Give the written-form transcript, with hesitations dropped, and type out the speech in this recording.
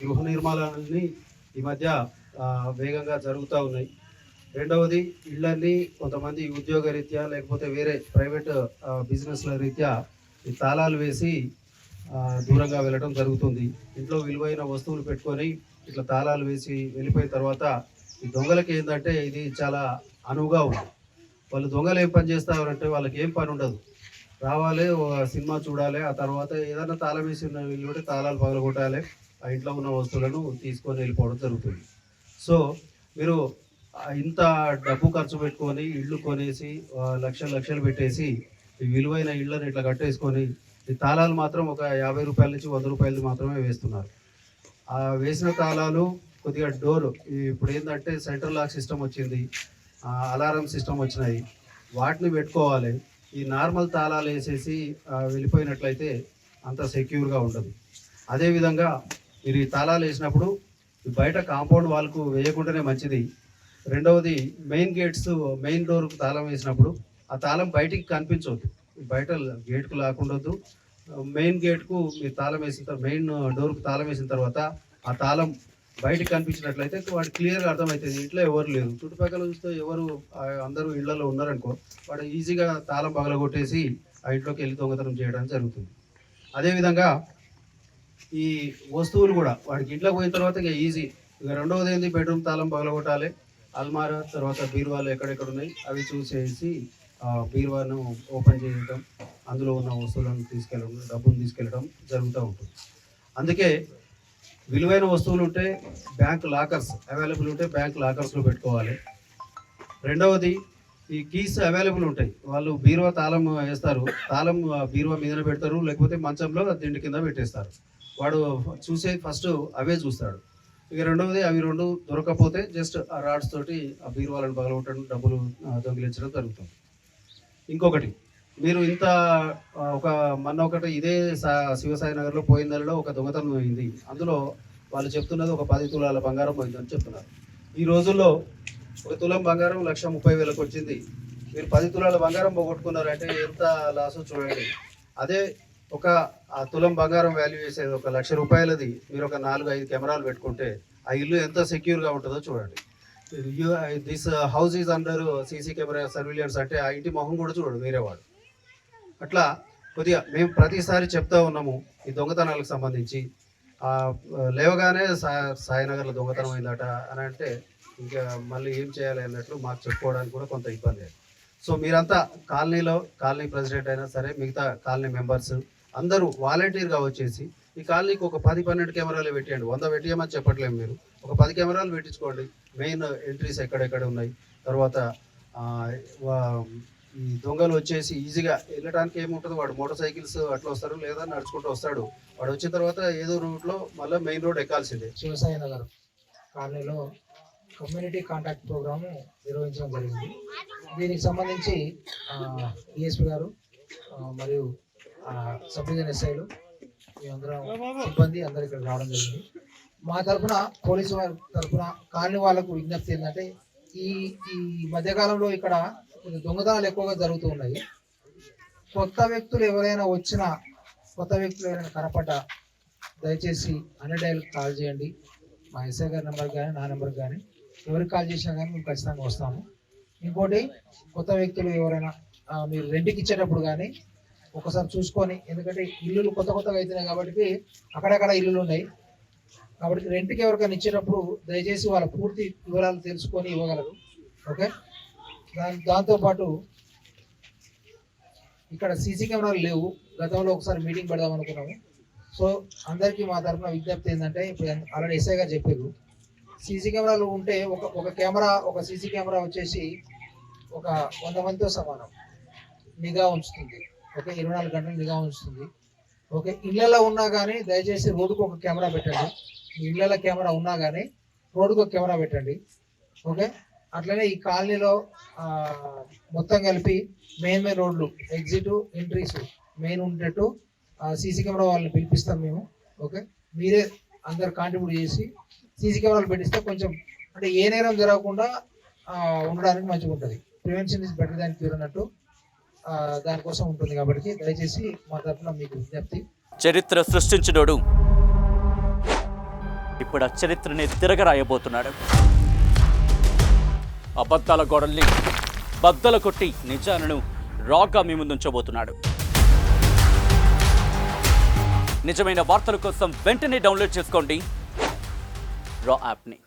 గృహ నిర్మాణాలన్నీ ఈ మధ్య వేగంగా జరుగుతూ ఉన్నాయి. రెండవది, ఇళ్ళన్నీ కొంతమంది ఉద్యోగరీత్యా లేకపోతే వేరే ప్రైవేట్ బిజినెస్ల రీత్యా ఈ తాళాలు వేసి దూరంగా వెళ్ళడం జరుగుతుంది. ఇంట్లో విలువైన వస్తువులు పెట్టుకొని ఇట్లా తాళాలు వేసి వెళ్ళిపోయిన తర్వాత ఈ దొంగలకి ఏంటంటే ఇది చాలా అనువుగా ఉంది. వాళ్ళు దొంగలు ఏం పని చేస్తారంటే వాళ్ళకి ఏం పని ఉండదు, రావాలి, సినిమా చూడాలి, ఆ తర్వాత ఏదైనా తాళం వేసి ఉన్న ఇల్లు ఉంటే తాళాలు పగలగొట్టాలి, ఆ ఇంట్లో ఉన్న వస్తువులను తీసుకొని వెళ్ళిపోవడం జరుగుతుంది. సో మీరు ఇంత డబ్బు ఖర్చు పెట్టుకొని ఇళ్ళు కొనేసి లక్షలు లక్షలు పెట్టేసి ఈ విలువైన ఇళ్ళని ఇట్లా కట్టేసుకొని ఈ తాళాలు మాత్రం ఒక 50 రూపాయల నుంచి 100 రూపాయలు మాత్రమే వేస్తున్నారు. ఆ వేసిన తాళాలు కొద్దిగా డోర్ ఇప్పుడు ఏంటంటే సెంట్రల్ లాక్ సిస్టమ్ వచ్చింది, అలారం సిస్టమ్ వచ్చినాయి, వాటిని పెట్టుకోవాలి. ఈ నార్మల్ తాళాలు వేసేసి వెళ్ళిపోయినట్లయితే అంత సెక్యూర్గా ఉండదు. అదేవిధంగా మీరు ఈ తాళాలు వేసినప్పుడు బయట కాంపౌండ్ వాళ్ళకు వేయకుండానే మంచిది. రెండవది, మెయిన్ డోర్కు తాళం వేసినప్పుడు ఆ తాళం బయటికి కనిపించవద్దు, బయట గేట్కు లాకుండొద్దు. మెయిన్ గేట్కు మీరు తాళం వేసిన తర్వాత, మెయిన్ డోర్కు తాళం వేసిన తర్వాత ఆ తాళం బయటికి కనిపించినట్లయితే వాడు క్లియర్గా అర్థమవుతుంది ఇంట్లో ఎవరు లేరు. చుట్టుపక్కల చూస్తే ఎవరు అందరూ ఇళ్లలో ఉన్నారనుకో, వాడు ఈజీగా తాళం పగలగొట్టేసి ఆ ఇంట్లోకి వెళ్ళి దొంగతనం చేయడం జరుగుతుంది. అదేవిధంగా ఈ వస్తువులు కూడా వాడికి ఇంట్లోకి పోయిన తర్వాత ఇక ఈజీ. ఇక రెండవది ఏంది, బెడ్రూమ్ తాళం పగలగొట్టాలి, అల్మారా తర్వాత బీరువాలు ఎక్కడెక్కడ ఉన్నాయి అవి చూసేసి బీరువాను ఓపెన్ చేయడం, అందులో ఉన్న వస్తువులను తీసుకెళ్ళడం, డబ్బును తీసుకెళ్ళడం జరుగుతూ ఉంటుంది. అందుకే విలువైన వస్తువులు ఉంటే బ్యాంక్ లాకర్స్ అవైలబుల్ ఉంటే బ్యాంక్ లాకర్స్లో పెట్టుకోవాలి. రెండవది, ఈ కీస్ అవైలబుల్ ఉంటాయి, వాళ్ళు బీరువా తాళం వేస్తారు, తాళం బీరువా మీదనే పెడతారు, లేకపోతే మంచంలో దిండి కింద పెట్టేస్తారు. వాడు చూసే ఫస్ట్ అవే చూస్తాడు. ఇక రెండవది, అవి రెండు దొరకకపోతే జస్ట్ ఆ రాడ్స్ తోటి ఆ బీరువాలను పగలగొట్టడం, డబ్బులు దొంగిలించడం జరుగుతుంది. ఇంకొకటి, మీరు ఇంత ఒకటి ఇదే శివసాయి నగర్లో పోయిన నెలలో ఒక దొంగతనం అయింది. అందులో వాళ్ళు చెప్తున్నది ఒక 10 తులాల బంగారం పోయిందని చెప్తున్నారు. ఈ రోజుల్లో ఒక తులం బంగారం 1,30,000 వచ్చింది. మీరు 10 తులాల బంగారం పోగొట్టుకున్నారంటే ఎంత లాసో చూడండి. అదే ఒక తులం బంగారం వాల్యూ చేసేది 1,00,000 రూపాయలది మీరు ఒక 4-5 కెమెరాలు పెట్టుకుంటే ఆ ఇల్లు ఎంత సెక్యూర్గా ఉంటుందో చూడండి. This house is under CC camera surveillance అంటే ఆ ఇంటి మొహం కూడా చూడడు వేరేవాడు. అట్లా కొద్దిగా మేము ప్రతిసారి చెప్తా ఉన్నాము ఈ దొంగతనాలకు సంబంధించి. లేవగానే సాయినగర్లో దొంగతనం అయిందట అని అంటే ఇంకా మళ్ళీ ఏం చేయాలి అన్నట్లు మాకు చెప్పుకోవడానికి కూడా కొంత ఇబ్బంది. సో మీరంతా కాలనీ ప్రెసిడెంట్ అయినా సరే, మిగతా కాలనీ మెంబర్స్ అందరూ వాలంటీర్గా వచ్చేసి ఈ కాలనీకి ఒక 10-12 కెమెరాలు పెట్టేయండి. 100 పెట్టేయమని చెప్పట్లేము, మీరు ఒక 10 కెమెరాలు పెట్టించుకోండి. మెయిన్ ఎంట్రీస్ ఎక్కడెక్కడ ఉన్నాయి, తర్వాత ఈ దొంగలు వచ్చేసి ఈజీగా వెళ్ళడానికి ఏముంటుంది, వాడు మోటార్ సైకిల్స్ అట్లా వస్తారు, లేదా నడుచుకుంటూ వస్తాడు. వాడు వచ్చిన తర్వాత ఏదో రూట్లో మళ్ళీ మెయిన్ రోడ్ ఎక్కాల్సిందే. శివసాయి నగర్ కాలనీలో కమ్యూనిటీ కాంటాక్ట్ ప్రోగ్రాము నిర్వహించడం జరిగింది. దీనికి సంబంధించి డిఎస్పీ గారు మరియు సబ్ డివిజన్ ఎస్ఐలు మేమందరం సిబ్బంది అందరు ఇక్కడ రావడం జరిగింది. మా తరఫున, పోలీసు వారి తరఫున కాలనీ వాళ్ళకు విజ్ఞప్తి ఏంటంటే, ఈ మధ్యకాలంలో ఇక్కడ దొంగతనాలు ఎక్కువగా జరుగుతూ ఉన్నాయి. కొత్త వ్యక్తులు ఎవరైనా కనపడ్డా దయచేసి 100 డైల్కి కాల్ చేయండి. మా ఎస్ఐ గారి నెంబర్కి కానీ నా నెంబర్కి కానీ ఎవరికి కాల్ చేసినా కానీ మేము ఖచ్చితంగా వస్తాము. ఇంకోటి, కొత్త వ్యక్తులు ఎవరైనా మీరు రెంట్కి ఇచ్చేటప్పుడు కానీ ఒకసారి చూసుకొని, ఎందుకంటే ఇల్లులు కొత్తగా అవుతున్నాయి కాబట్టి అక్కడక్కడ ఇల్లులు ఉన్నాయి కాబట్టి రెంట్కి ఎవరికైనా ఇచ్చేటప్పుడు దయచేసి వాళ్ళ పూర్తి వివరాలు తెలుసుకొని ఇవ్వగలరు. ఓకే, దాంతోపాటు ఇక్కడ సీసీ కెమెరాలు లేవు. గతంలో ఒకసారి మీటింగ్ పెడదాం అనుకున్నాము. సో అందరికీ మా తరఫున విజ్ఞప్తి ఏంటంటే, ఇప్పుడు ఆల్రెడీ ఎస్ఐ గారు చెప్పారు, సీసీ కెమెరాలు ఉంటే ఒక సీసీ కెమెరా వచ్చేసి ఒక 100 మందితో సమానం నిఘా ఉంచుతుంది. ఓకే, 24 గంటలు నిఘా ఉంచుతుంది. ఓకే, ఇళ్ళలో ఉన్నా కానీ దయచేసి రోడ్డుకు ఒక కెమెరా పెట్టండి. ఇళ్ళలో కెమెరా ఉన్నా కానీ రోడ్డుకు ఒక కెమెరా పెట్టండి. ఓకే, అట్లనే ఈ కాలనీలో మొత్తం కలిపి మెయిన్ రోడ్లు, ఎగ్జిట్, ఎంట్రీస్ మెయిన్ ఉండేట్టు సీసీ కెమెరా వాళ్ళని పిలిపిస్తాం మేము. ఓకే, మీరే అందరు కాంట్రిబ్యూట్ చేసి సీసీ కెమెరాలు పెట్టిస్తే కొంచెం అంటే ఏ నేరం జరగకుండా ఉండడానికి మంచిగా ఉంటుంది. Prevention is better than cure అన్నట్టు దానికోసం ఉంటుంది. కాబట్టి దయచేసి మా తరఫున మీకు విజ్ఞప్తి. చరిత్ర సృష్టించినోడు ఇప్పుడు ఆ చరిత్రని తిరగరాయబోతున్నాడు. అబద్ధాల గోడల్ని బద్దలు కొట్టి నిజాలను రాగా మీ ముందుంచబోతున్నాడు. నిజమైన వార్తల కోసం వెంటనే డౌన్లోడ్ చేసుకోండి రా యాప్ని.